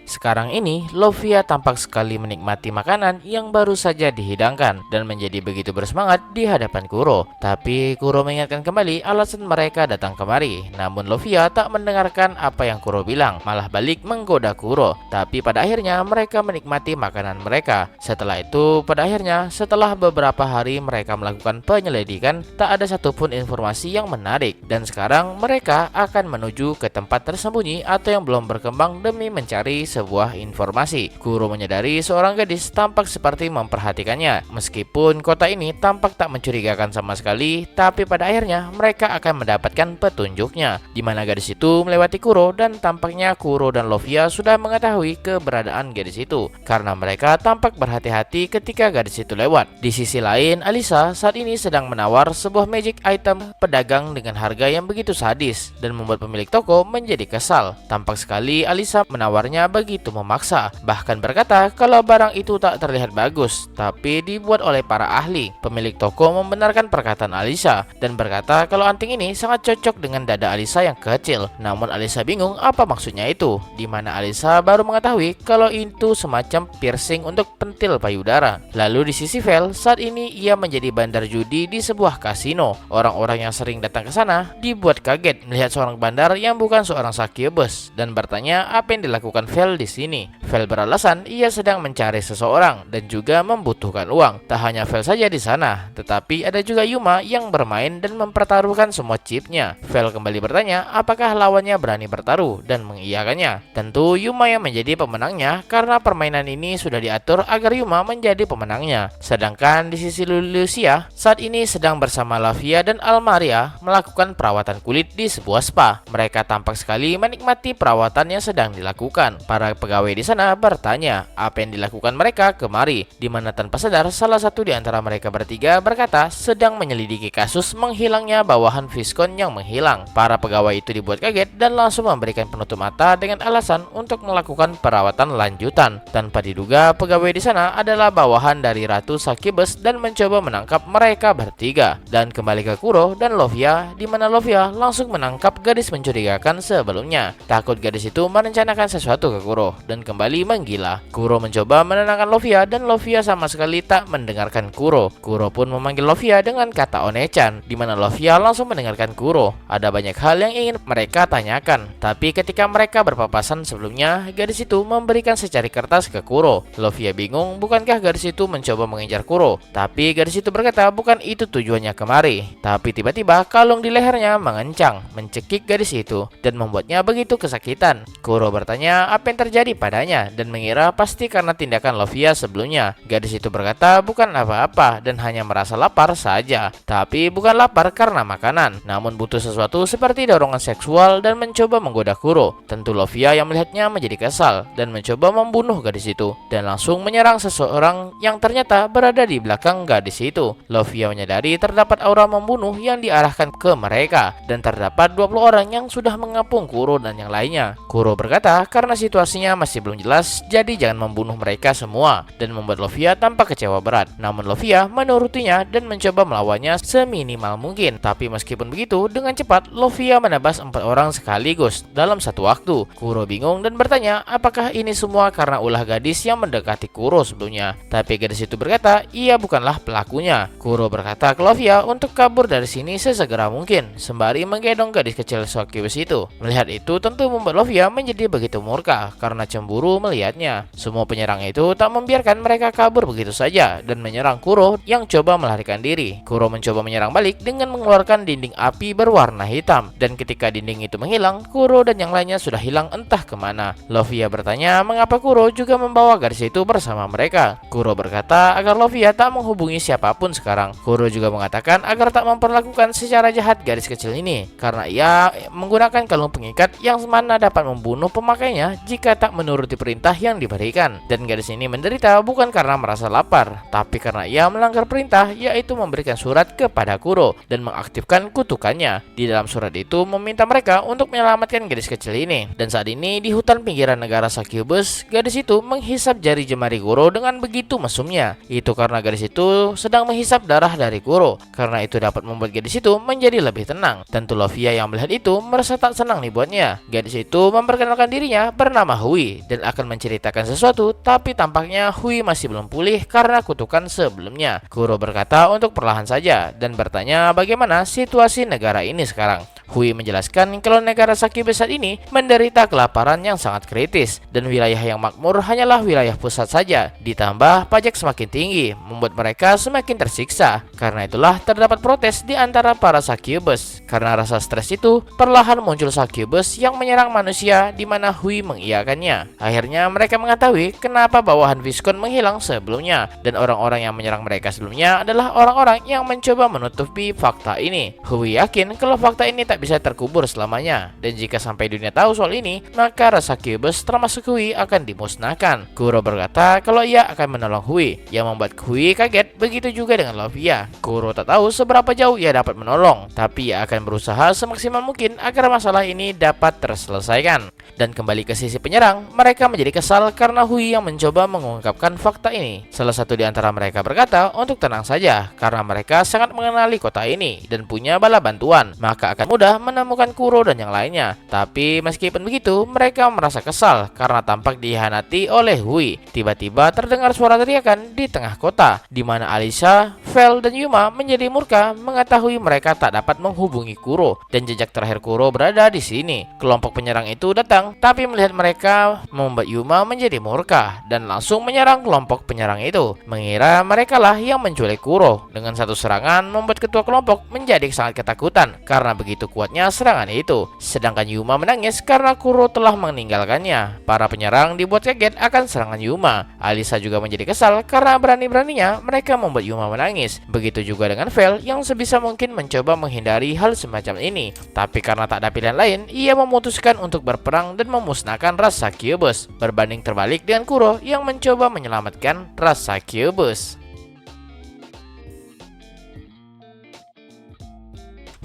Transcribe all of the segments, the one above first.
Sekarang ini, Lovia tampak sekali menikmati makanan yang baru saja dihidangkan dan menjadi begitu bersemangat di hadapan Kuro. Tapi Kuro mengingatkan kembali alasan mereka datang kemari. Namun Lovia tak mendengarkan apa yang Kuro bilang, malah balik menggoda Kuro. Tapi pada akhirnya mereka menikmati makanan mereka. Setelah itu, pada akhirnya setelah beberapa hari mereka melakukan penyelidikan, tak ada satupun informasi yang menarik. Dan sekarang mereka akan menuju ke tempat tersembunyi atau yang belum berkembang demi mencari sebuah informasi. Kuro menyadari seorang gadis tampak seperti memperhatikannya. Meskipun kota ini tampak tak mencurigakan sama sekali, tapi pada akhirnya mereka akan mendapatkan petunjuknya, di mana gadis itu melewati Kuro dan tampaknya Kuro dan Lovia sudah mengetahui keberadaan gadis itu karena mereka tampak berhati-hati ketika gadis itu lewat. Di sisi lain, Alisa saat ini sedang menawar sebuah magic item pedagang dengan harga yang begitu sadis dan membuat pemilik toko menjadi kesal. Tampak sekali Alisa menawarnya begitu memaksa, bahkan berkata kalau barang itu tak terlihat bagus, tapi dibuat oleh para ahli. Pemilik toko membenarkan perkataan Alisa dan berkata kalau anting ini sangat cocok dengan dada Alisa yang kecil. Namun Alisa bingung apa maksudnya itu, di mana Alisa baru mengetahui kalau itu semacam piercing untuk pentil payudara. Lalu di sisi Vel, saat ini ia menjadi bandar judi di sebuah kasino. Orang-orang yang sering datang ke sana dibuat kaget melihat seorang bandar yang bukan seorang succubus dan bertanya apa yang dilakukan Vel di sini. Vel beralasan ia sedang mencari seseorang dan juga membutuhkan uang. Tak hanya Vel saja di sana, tetapi ada juga Yuma yang bermain dan mempertaruhkan semua chipnya. Vel kembali bertanya apakah lawannya berani bertaruh dan mengiyakannya. Tentu Yuma yang menjadi pemenangnya karena permainan ini sudah diatur agar Yuma menjadi pemenangnya. Sedangkan di sisi Lucia saat ini sedang bersama Lavia dan Almaria melakukan perawatan kulit di sebuah spa. Mereka tampak sekali menikmati perawatan yang sedang dilakukan. Para pegawai di sana bertanya apa yang dilakukan mereka kemari, di mana tanpa sadar salah satu di antara mereka bertiga berkata sedang menyelidiki kasus menghilangnya bawahan Viscon yang menghilang. Para pegawai itu dibuat kaget dan langsung memberikan penutup mata dengan alasan untuk melakukan perawatan lanjutan. Tanpa diduga, pegawai di sana adalah bawahan dari Ratu Succubus dan mencoba menangkap mereka bertiga. Dan kembali ke Kuro dan Lovia, di mana Lovia langsung menangkap gadis mencurigakan sebelumnya. Takut gadis itu merencanakan sesuatu ke Kuro dan kembali menggila. Kuro mencoba menenangkan Lovia dan Lovia sama sekali tak mendengarkan Kuro. Kuro pun memanggil Lovia dengan kata One-chan, di mana Lovia langsung mendengarkan Kuro. Ada banyak hal yang ingin mereka tanyakan, tapi ketika mereka berpapasan sebelumnya, gadis itu memberikan secari kertas ke Kuro. Lovia bingung, bukankah gadis itu mencoba mengejar Kuro? Tapi gadis itu berkata bukan itu tujuannya kemari. Tapi tiba-tiba kalung di lehernya mengencang, mencekik gadis itu dan membuatnya begitu kesakitan. Kuro bertanya apa yang terjadi padanya dan mengira pasti karena tindakan Lovia sebelumnya. Gadis itu berkata bukan apa-apa dan hanya merasa lapar saja. Tapi bukan lapar karena makanan, namun butuh sesuatu seperti dorongan seksual dan mencoba menggoda Kuro. Tentu Lovia yang melihatnya menjadi kesal dan mencoba membunuh gadis itu dan langsung menyerang seseorang yang ternyata berada di belakang gadis itu. Lovia menyadari terdapat aura membunuh yang diarahkan ke mereka dan terdapat 20 orang yang sudah mengepung Kuro dan yang lainnya. Kuro berkata karena situasinya masih belum jelas, jadi jangan membunuh mereka semua dan membuat Lovia tampak kecewa berat. Namun Lovia menurutinya dan mencoba melawannya seminimal mungkin. Tapi meskipun begitu, dengan cepat Lovia menebas 4 orang sekaligus dalam satu waktu. Kuro bingung dan bertanya apakah ini semua karena ulah gadis yang mendekati Kuro sebelumnya. Tapi gadis itu berkata ia bukanlah pelakunya. Kuro berkata ke Lovia untuk kabur dari sini sesegera mungkin sembari menggendong gadis kecil Succubus itu. Melihat itu tentu membuat Lovia menjadi begitu murka karena cemburu melihatnya. Semua penyerang itu tak membiarkan mereka kabur begitu saja dan menyerang Kuro yang coba melarikan diri. Kuro mencoba menyerang balik dengan mengeluarkan dinding api berwarna hitam dan ketika dinding itu menghilang, Kuro dan yang lainnya sudah hilang entah kemana. Lovia bertanya mengapa Kuro juga membawa gadis itu bersama mereka. Kuro berkata agar Lovia tak menghubungi siapapun sekarang. Kuro juga mengatakan agar tak memperlakukan secara jahat gadis kecil ini karena ia menggunakan kalung pengikat yang mana dapat membunuh pemakainya jika tak menuruti perintah yang diberikan. Dan gadis ini menderita bukan karena merasa lapar, tapi karena ia melanggar perintah, yaitu memberikan surat kepada Kuro dan mengaktifkan kutukannya. Di dalam surat itu meminta mereka untuk menyelamatkan gadis kecil ini. Dan saat ini di hutan pinggiran negara Succubus, gadis itu menghisap jari jemari Kuro dengan begitu mesumnya. Itu karena gadis itu sedang menghisap darah dari Kuro. Karena itu dapat membuat gadis itu menjadi lebih tenang. Tentu Lovia yang melihat itu merasa tak senang dibuatnya. Gadis itu memperkenalkan dirinya bernama Hui dan akan menceritakan sesuatu, tapi tampaknya Hui masih belum pulih karena kutukan sebelumnya. Kuro berkata untuk perlahan saja dan bertanya bagaimana situasi negara ini sekarang. Hui menjelaskan kalau negara Succubus saat ini menderita kelaparan yang sangat kritis dan wilayah yang makmur hanyalah wilayah pusat saja. Ditambah pajak semakin tinggi membuat mereka semakin tersiksa. Karena itulah terdapat protes di antara para Succubus. Karena rasa stres itu, perlahan muncul Succubus yang menyerang manusia di mana Hui mengiyakannya. Akhirnya mereka mengetahui kenapa bawahan Viscon menghilang sebelumnya dan orang-orang yang menyerang mereka sebelumnya adalah orang-orang yang mencoba menutupi fakta ini. Hui yakin kalau fakta ini tak bisa terkubur selamanya, dan jika sampai dunia tahu soal ini, maka rasa Succubus termasuk Hui akan dimusnahkan. Kuro berkata kalau ia akan menolong Hui, yang membuat Hui kaget. Begitu juga dengan Lovia. Kuro tak tahu seberapa jauh ia dapat menolong, tapi ia akan berusaha semaksimal mungkin agar masalah ini dapat terselesaikan. Dan kembali ke sisi penyerang, mereka menjadi kesal karena Hui yang mencoba mengungkapkan fakta ini. Salah satu di antara mereka berkata untuk tenang saja, karena mereka sangat mengenali kota ini dan punya bala bantuan, maka akan mudah menemukan Kuro dan yang lainnya. Tapi meskipun begitu, mereka merasa kesal karena tampak dihianati oleh Hui. Tiba-tiba terdengar suara teriakan di tengah kota, di mana Alisa, Vel, dan Yuma menjadi murka mengetahui mereka tak dapat menghubungi Kuro dan jejak terakhir Kuro berada di sini. Kelompok penyerang itu datang, tapi melihat mereka membuat Yuma menjadi murka dan langsung menyerang kelompok penyerang itu, mengira mereka lah yang menculik Kuro. Dengan satu serangan membuat ketua kelompok menjadi sangat ketakutan karena begitu kuatnya serangan itu. Sedangkan Yuma menangis karena Kuro telah meninggalkannya. Para penyerang dibuat kaget akan serangan Yuma. Alisa juga menjadi kesal karena berani-beraninya mereka membuat Yuma menangis. Begitu juga dengan Vel yang sebisa mungkin mencoba menghindari hal semacam ini. Tapi karena tak ada pilihan lain, ia memutuskan untuk berperang dan memusnahkan ras Succubus, berbanding terbalik dengan Kuro yang mencoba menyelamatkan ras Succubus.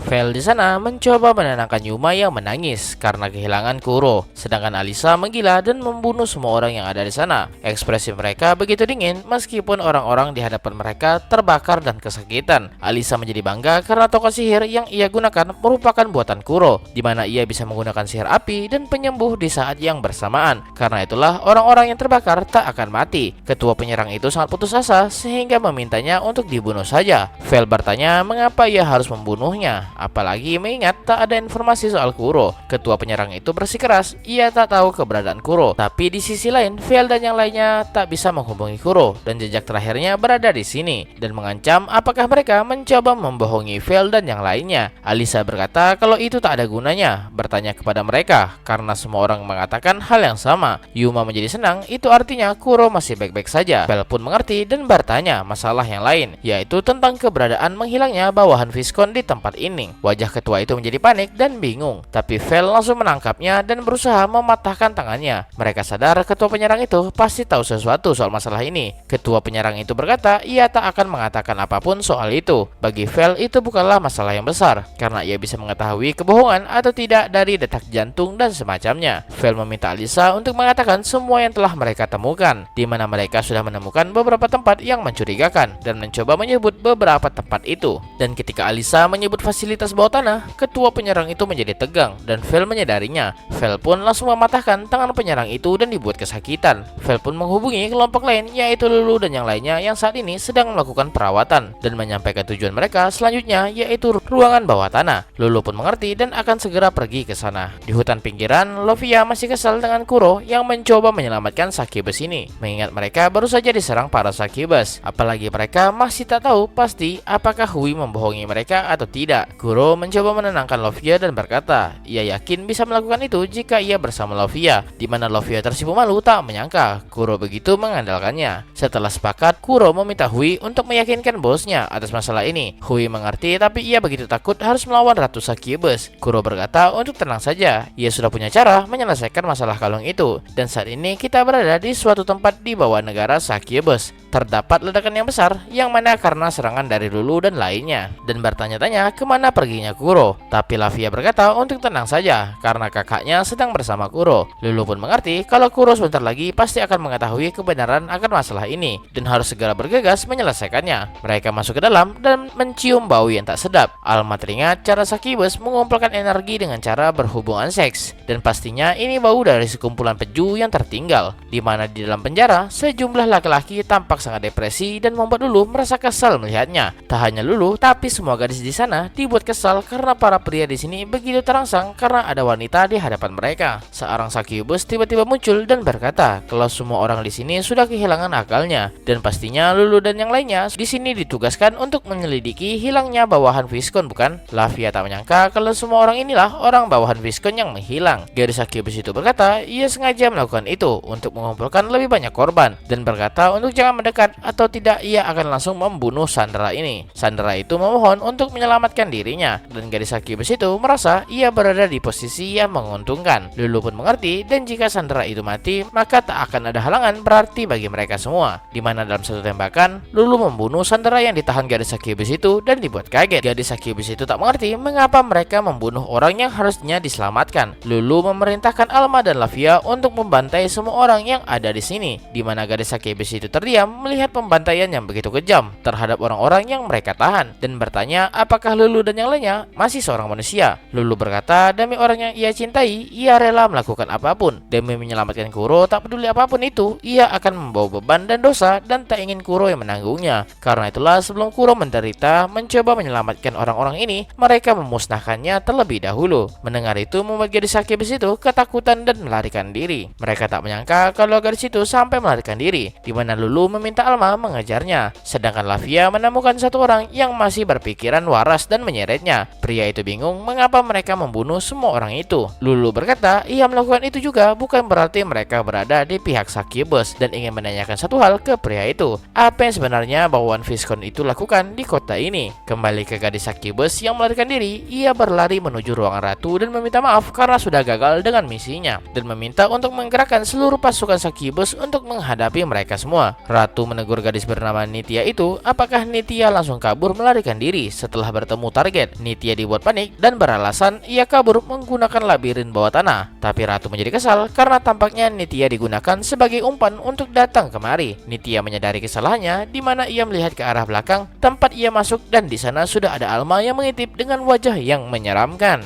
Vel di sana mencoba menenangkan Yuma yang menangis karena kehilangan Kuro, sedangkan Alisa menggila dan membunuh semua orang yang ada di sana. Ekspresi mereka begitu dingin meskipun orang-orang di hadapan mereka terbakar dan kesakitan. Alisa menjadi bangga karena tongkat sihir yang ia gunakan merupakan buatan Kuro, di mana ia bisa menggunakan sihir api dan penyembuh di saat yang bersamaan. Karena itulah orang-orang yang terbakar tak akan mati. Ketua penyerang itu sangat putus asa sehingga memintanya untuk dibunuh saja. Vel bertanya mengapa ia harus membunuhnya, apalagi mengingat tak ada informasi soal Kuro. Ketua penyerang itu bersikeras ia tak tahu keberadaan Kuro. Tapi di sisi lain, Vel dan yang lainnya tak bisa menghubungi Kuro dan jejak terakhirnya berada di sini dan mengancam apakah mereka mencoba membohongi Vel dan yang lainnya. Alisa berkata kalau itu tak ada gunanya bertanya kepada mereka karena semua orang mengatakan hal yang sama. Yuma menjadi senang, itu artinya Kuro masih baik-baik saja. Vel pun mengerti dan bertanya masalah yang lain, yaitu tentang keberadaan menghilangnya bawahan Viscon di tempat ini. Wajah ketua itu menjadi panik dan bingung, tapi Vel langsung menangkapnya dan berusaha mematahkan tangannya. Mereka sadar ketua penyerang itu pasti tahu sesuatu soal masalah ini. Ketua penyerang itu berkata ia tak akan mengatakan apapun soal itu. Bagi Vel itu bukanlah masalah yang besar, karena ia bisa mengetahui kebohongan atau tidak dari detak jantung dan semacamnya. Vel meminta Alisa untuk mengatakan semua yang telah mereka temukan, di mana mereka sudah menemukan beberapa tempat yang mencurigakan dan mencoba menyebut beberapa tempat itu. Dan ketika Alisa menyebut fasilitas bawah tanah, ketua penyerang itu menjadi tegang dan Vel menyadarinya. Vel pun langsung mematahkan tangan penyerang itu dan dibuat kesakitan. Vel pun menghubungi kelompok lain yaitu Lulu dan yang lainnya yang saat ini sedang melakukan perawatan dan menyampaikan tujuan mereka selanjutnya yaitu ruangan bawah tanah. Lulu pun mengerti dan akan segera pergi ke sana. Di hutan pinggiran, Lovia masih kesal dengan Kuro yang mencoba menyelamatkan Succubus ini, mengingat mereka baru saja diserang para Succubus. Apalagi mereka masih tak tahu pasti apakah Hui membohongi mereka atau tidak. Kuro mencoba menenangkan Lovia dan berkata ia yakin bisa melakukan itu jika ia bersama Lovia, di mana Lovia tersipu malu tak menyangka Kuro begitu mengandalkannya. Setelah sepakat, Kuro meminta Hui untuk meyakinkan bosnya atas masalah ini. Hui mengerti tapi ia begitu takut harus melawan Ratu Succubus. Kuro berkata untuk tenang saja, ia sudah punya cara menyelesaikan masalah kalung itu, dan saat ini kita berada di suatu tempat di bawah negara Succubus. Terdapat ledakan yang besar yang mana karena serangan dari Lulu dan lainnya, dan bertanya-tanya kemana kemana perginya Kuro. Tapi Lavia berkata untuk tenang saja karena kakaknya sedang bersama Kuro. Lulu pun mengerti kalau Kuro sebentar lagi pasti akan mengetahui kebenaran akan masalah ini dan harus segera bergegas menyelesaikannya. Mereka masuk ke dalam dan mencium bau yang tak sedap. Alma teringat cara Succubus mengumpulkan energi dengan cara berhubungan seks, dan pastinya ini bau dari sekumpulan peju yang tertinggal, di mana di dalam penjara sejumlah laki-laki tampak sangat depresi dan membuat Lulu merasa kesal melihatnya. Tak hanya Lulu, tapi semua gadis di sana dibuat kesal karena para pria di sini begitu terangsang karena ada wanita di hadapan mereka. Seorang Succubus tiba-tiba muncul dan berkata kalau semua orang di sini sudah kehilangan akalnya, dan pastinya Lulu dan yang lainnya di sini ditugaskan untuk menyelidiki hilangnya bawahan Viscon, bukan? Lavia tak menyangka kalau semua orang inilah orang bawahan Viscon yang menghilang. Gadis Succubus itu berkata ia sengaja melakukan itu untuk mengumpulkan lebih banyak korban, dan berkata untuk jangan mendekat atau tidak ia akan langsung membunuh Sandra ini. Sandra itu memohon untuk menyelamatkan dirinya, dan gadis Succubus itu merasa ia berada di posisi yang menguntungkan. Lulu pun mengerti, dan jika Sandra itu mati maka tak akan ada halangan berarti bagi mereka semua, di mana dalam satu tembakan Lulu membunuh Sandra yang ditahan gadis Succubus itu dan dibuat kaget. Gadis Succubus itu tak mengerti mengapa mereka membunuh orang yang harusnya diselamatkan. Lulu memerintahkan Alma dan Lavia untuk membantai semua orang yang ada di sini, di mana gadis Succubus itu terdiam melihat pembantaian yang begitu kejam terhadap orang-orang yang mereka tahan, dan bertanya apakah Lulu dan yang lainnya masih seorang manusia. Lulu berkata demi orang yang ia cintai ia rela melakukan apapun demi menyelamatkan Kuro. Tak peduli apapun itu, ia akan membawa beban dan dosa dan tak ingin Kuro yang menanggungnya. Karena itulah sebelum Kuro menderita mencoba menyelamatkan orang-orang ini, mereka memusnahkannya terlebih dahulu. Mendengar itu membuat gadis Succubus itu ketakutan dan melarikan diri. Mereka tak menyangka kalau gadis itu sampai melarikan diri, di mana Lulu meminta Alma mengejarnya, sedangkan Lavia menemukan satu orang yang masih berpikiran waras dan menyeretnya. Pria itu bingung mengapa mereka membunuh semua orang itu. Lulu berkata ia melakukan itu juga bukan berarti mereka berada di pihak Succubus, dan ingin menanyakan satu hal ke pria itu, apa yang sebenarnya bawahan Viscon itu lakukan di kota ini. Kembali ke gadis Succubus yang melarikan diri, ia berlari menuju ruangan ratu dan meminta maaf karena sudah gagal dengan misinya, dan meminta untuk menggerakkan seluruh pasukan Succubus untuk menghadapi mereka semua. Ratu menegur gadis bernama Nitya itu apakah Nitya langsung kabur melarikan diri setelah bertemu target. Nitya dibuat panik dan beralasan ia kabur menggunakan labirin bawah tanah, tapi Ratu menjadi kesal karena tampaknya Nitya digunakan sebagai umpan untuk datang kemari. Nitya menyadari kesalahannya, di mana ia melihat ke arah belakang tempat ia masuk, dan di sana sudah ada Alma yang mengintip dengan wajah yang menyeramkan.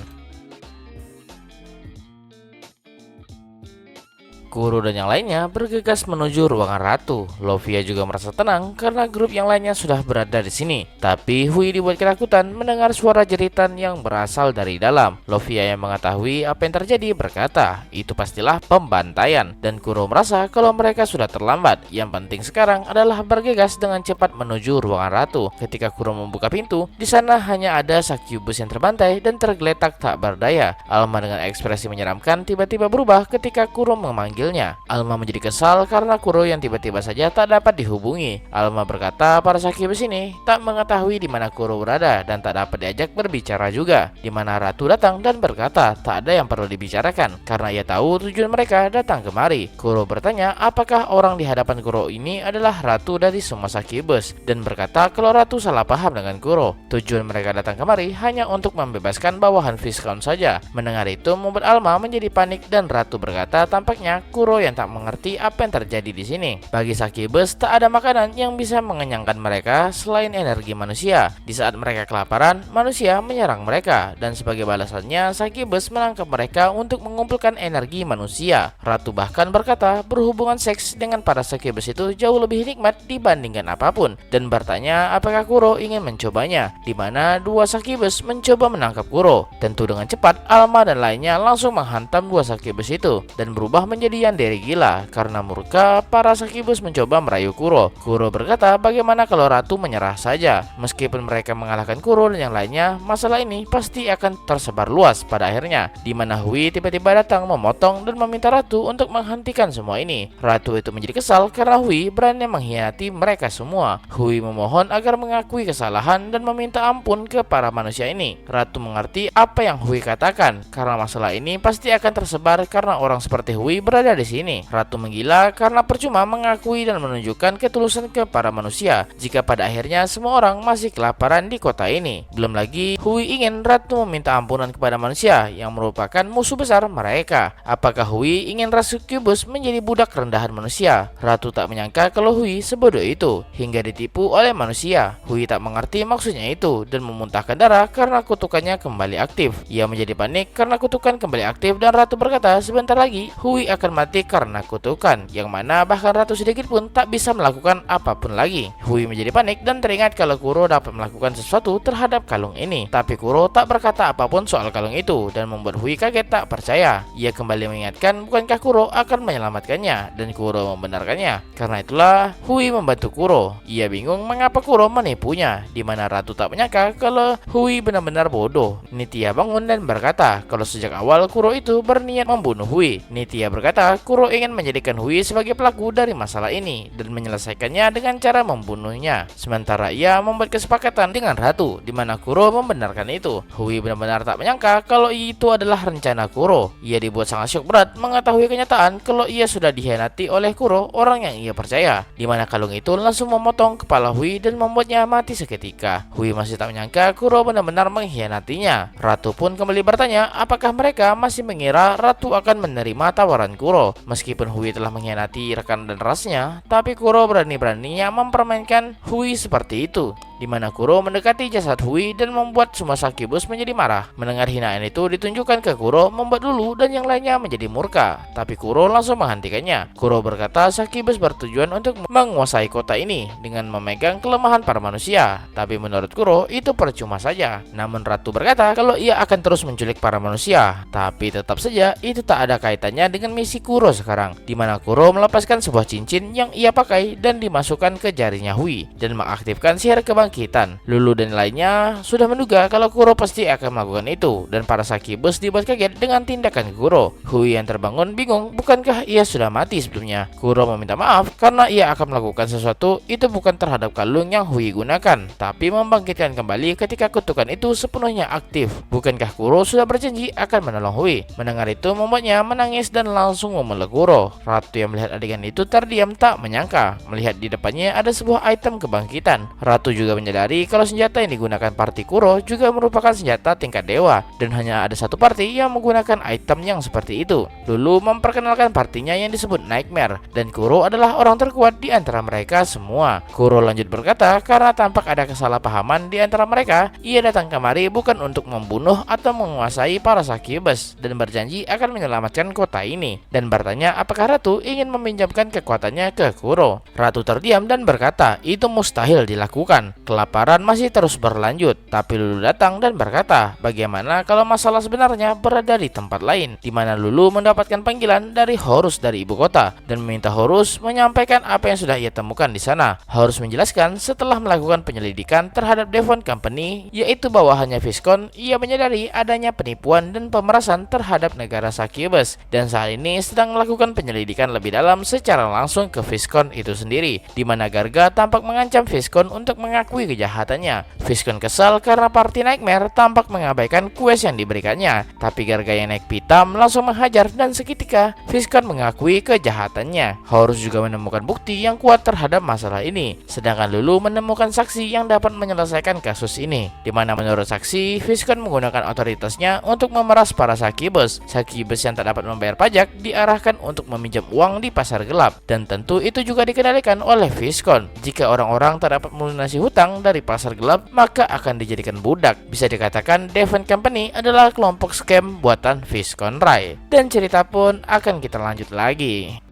Kuro dan yang lainnya bergegas menuju ruangan ratu. Lavia juga merasa tenang karena grup yang lainnya sudah berada di sini. Tapi Hui dibuat ketakutan mendengar suara jeritan yang berasal dari dalam. Lavia yang mengetahui apa yang terjadi berkata, itu pastilah pembantaian. Dan Kuro merasa kalau mereka sudah terlambat. Yang penting sekarang adalah bergegas dengan cepat menuju ruangan ratu. Ketika Kuro membuka pintu, di sana hanya ada Succubus yang terbantai dan tergeletak tak berdaya. Alma dengan ekspresi menyeramkan tiba-tiba berubah ketika Kuro memanggil. Alma menjadi kesal karena Kuro yang tiba-tiba saja tak dapat dihubungi. Alma berkata para Succubus ini tak mengetahui di mana Kuro berada dan tak dapat diajak berbicara juga, di mana Ratu datang dan berkata tak ada yang perlu dibicarakan karena ia tahu tujuan mereka datang kemari. Kuro bertanya apakah orang di hadapan Kuro ini adalah Ratu dari semua Succubus, dan berkata kalau Ratu salah paham dengan Kuro. Tujuan mereka datang kemari hanya untuk membebaskan bawahan Viscount saja. Mendengar itu membuat Alma menjadi panik, dan Ratu berkata tampaknya Kuro yang tak mengerti apa yang terjadi di sini. Bagi Succubus tak ada makanan yang bisa mengenyangkan mereka selain energi manusia. Di saat mereka kelaparan, manusia menyerang mereka, dan sebagai balasannya Succubus menangkap mereka untuk mengumpulkan energi manusia. Ratu bahkan berkata berhubungan seks dengan para Succubus itu jauh lebih nikmat dibandingkan apapun, dan bertanya apakah Kuro ingin mencobanya, di mana dua Succubus mencoba menangkap Kuro. Tentu dengan cepat Alma dan lainnya langsung menghantam dua Succubus itu dan berubah menjadi Yandere gila karena murka. Para Succubus mencoba merayu Kuro. Kuro berkata bagaimana kalau Ratu menyerah saja. Meskipun mereka mengalahkan Kuro dan yang lainnya, masalah ini pasti akan tersebar luas pada akhirnya, di mana Hui tiba-tiba datang memotong dan meminta Ratu untuk menghentikan semua ini. Ratu itu menjadi kesal karena Hui berani mengkhianati mereka semua. Hui memohon agar mengakui kesalahan dan meminta ampun ke para manusia ini. Ratu mengerti apa yang Hui katakan karena masalah ini pasti akan tersebar karena orang seperti Hui berada berada di sini. Ratu menggila karena percuma mengakui dan menunjukkan ketulusan kepada manusia jika pada akhirnya semua orang masih kelaparan di kota ini. Belum lagi, Hui ingin Ratu meminta ampunan kepada manusia yang merupakan musuh besar mereka. Apakah Hui ingin ras Succubus menjadi budak rendahan manusia? Ratu tak menyangka kalau Hui sebodoh itu hingga ditipu oleh manusia. Hui tak mengerti maksudnya itu dan memuntahkan darah karena kutukannya kembali aktif. Ia menjadi panik karena kutukan kembali aktif dan Ratu berkata sebentar lagi Hui akan mati karena kutukan, yang mana bahkan Ratu sedikit pun tak bisa melakukan apapun lagi. Hui menjadi panik dan teringat kalau Kuro dapat melakukan sesuatu terhadap kalung ini. Tapi Kuro tak berkata apapun soal kalung itu dan membuat Hui kaget tak percaya. Ia kembali mengingatkan bukankah Kuro akan menyelamatkannya, dan Kuro membenarkannya. Karena itulah Hui membantu Kuro. Ia bingung mengapa Kuro menipunya, di mana Ratu tak menyangka kalau Hui benar-benar bodoh. Nitya bangun dan berkata kalau sejak awal Kuro itu berniat membunuh Hui. Nitya berkata Kuro ingin menjadikan Hui sebagai pelaku dari masalah ini dan menyelesaikannya dengan cara membunuhnya. Sementara ia membuat kesepakatan dengan Ratu, di mana Kuro membenarkan itu. Hui benar-benar tak menyangka kalau itu adalah rencana Kuro. Ia dibuat sangat syok berat mengetahui kenyataan kalau ia sudah dikhianati oleh Kuro, orang yang ia percaya, di mana kalung itu langsung memotong kepala Hui dan membuatnya mati seketika. Hui masih tak menyangka Kuro benar-benar mengkhianatinya. Ratu pun kembali bertanya apakah mereka masih mengira Ratu akan menerima tawaran Kuro. Meskipun Hui telah mengkhianati rekan dan rasnya, tapi Kuro berani-beraninya mempermainkan Hui seperti itu, di mana Kuro mendekati jasad Hui dan membuat semua Succubus menjadi marah. Mendengar hinaan itu ditunjukkan ke Kuro, membuat Lulu dan yang lainnya menjadi murka, tapi Kuro langsung menghentikannya. Kuro berkata Succubus bertujuan untuk menguasai kota ini dengan memegang kelemahan para manusia, tapi menurut Kuro itu percuma saja. Namun Ratu berkata kalau ia akan terus menculik para manusia, tapi tetap saja itu tak ada kaitannya dengan misi Kuro sekarang, di mana Kuro melepaskan sebuah cincin yang ia pakai dan dimasukkan ke jarinya Hui dan mengaktifkan sihir kebangkitan. Lulu dan lainnya sudah menduga kalau Kuro pasti akan melakukan itu, dan para Succubus dibuat kaget dengan tindakan Kuro. Hui yang terbangun bingung, bukankah ia sudah mati sebelumnya? Kuro meminta maaf karena ia akan melakukan sesuatu itu bukan terhadap kalung yang Hui gunakan, tapi membangkitkan kembali ketika kutukan itu sepenuhnya aktif. Bukankah Kuro sudah berjanji akan menolong Hui? Mendengar itu membuatnya menangis dan langsung memeluk Kuro. Ratu yang melihat adegan itu terdiam tak menyangka melihat di depannya ada sebuah item kebangkitan. Ratu juga menyadari kalau senjata yang digunakan party Kuro juga merupakan senjata tingkat dewa, dan hanya ada satu party yang menggunakan item yang seperti itu. Lulu memperkenalkan partinya yang disebut Nightmare, dan Kuro adalah orang terkuat di antara mereka semua. Kuro lanjut berkata karena tampak ada kesalahpahaman di antara mereka, ia datang kemari bukan untuk membunuh atau menguasai para Succubus, dan berjanji akan menyelamatkan kota ini, dan bertanya apakah Ratu ingin meminjamkan kekuatannya ke Kuro. Ratu terdiam dan berkata itu mustahil dilakukan. Kelaparan masih terus berlanjut. Tapi Lulu datang dan berkata bagaimana kalau masalah sebenarnya berada di tempat lain, di mana Lulu mendapatkan panggilan dari Horus dari ibu kota dan meminta Horus menyampaikan apa yang sudah ia temukan di sana. Horus menjelaskan setelah melakukan penyelidikan terhadap Devon Company, yaitu bawahannya Viscount, ia menyadari adanya penipuan dan pemerasan terhadap negara Succubus, dan saat ini sedang melakukan penyelidikan lebih dalam secara langsung ke Viscount itu sendiri, di mana Garga tampak mengancam Viscount untuk mengakui kejahatannya. Viscount kesal karena party Nightmare tampak mengabaikan quest yang diberikannya, tapi Garga yang naik pitam langsung menghajar dan seketika Viscount mengakui kejahatannya. Horus juga menemukan bukti yang kuat terhadap masalah ini, sedangkan Lulu menemukan saksi yang dapat menyelesaikan kasus ini, di mana menurut saksi Viscount menggunakan otoritasnya untuk memeras para Succubus. Succubus yang tak dapat membayar pajak diarahkan untuk meminjam uang di pasar gelap, dan tentu itu juga dikendalikan oleh Viscount. Jika orang-orang tak dapat melunasi hutang dari pasar gelap, maka akan dijadikan budak. Bisa dikatakan Devon Company adalah kelompok scam buatan Viscount Rai. Dan cerita pun akan kita lanjut lagi.